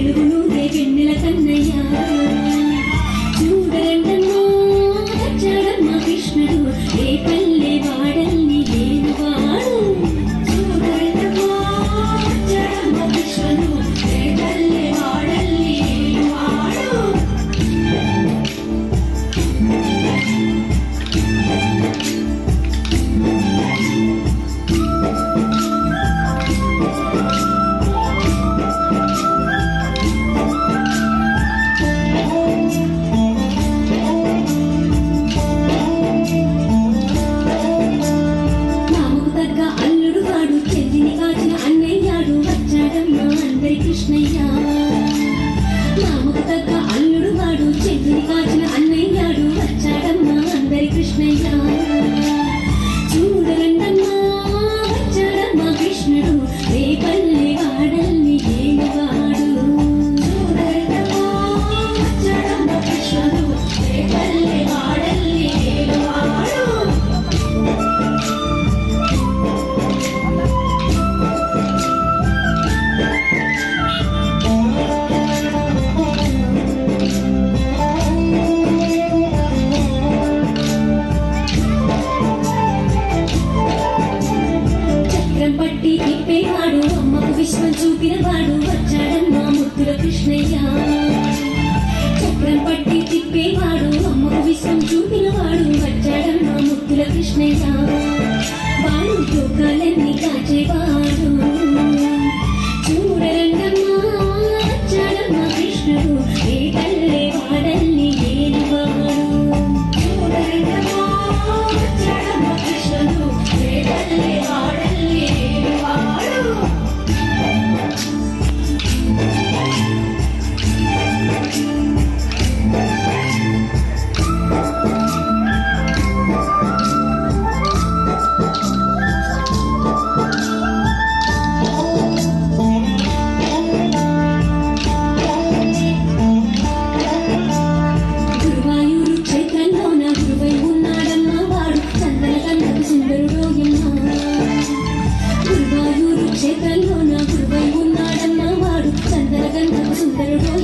వెలుగును వెన్నెల కన్నయ్య చూడరండమ్మా వచ్చాడమ్మ కృష్ణుడు ఏ పల్లె వాడల్ని లేనివాడు చూడరండమ్మా వచ్చాడమ్మ కృష్ణుడు ఏ పల్లె వాడల్ని లేనివాడు కృష్ణయ్య మామకు తగ్గ అల్లుడు వాడు చెట్టుని కాచిన అన్నయ్యాడు వచ్చాడమ్మా అందరి కృష్ణయ్య చూడరండమ్మా వచ్చాడమ్మా కృష్ణుడు రేపల్లి వాడల్ని లేనివాడు చూడరండమ్మా వచ్చాడమ్మా కృష్ణుడు రేపల్లి వాడల్ని లేనివాడు పట్టి తిప్పేవాడు అమ్మకు విశ్వం చూపినవాడు వచ్చాడమ్మా ముద్దుల కృష్ణయ్య చక్రం పట్టి తిప్పేవాడు అమ్మకు విశ్వం చూపినవాడు వచ్చాడమ్మా ముద్దుల కృష్ణయ్య వాడు యోగాలన్నీ కాచేవాడు చూడరండమ్మా వచ్చాడమ్మా కృష్ణుడు ఏ పల్లె వాడల్ని లేనివాడు చూడరండమ్మా వచ్చాడమ్మా కృష్ణుడు ఏ పల్లె వాడల్ని గురువాయూరు క్షేత్రంలో నా గురువై ఉన్నాడన్న వాడు చందన గంధపు సుందరుడు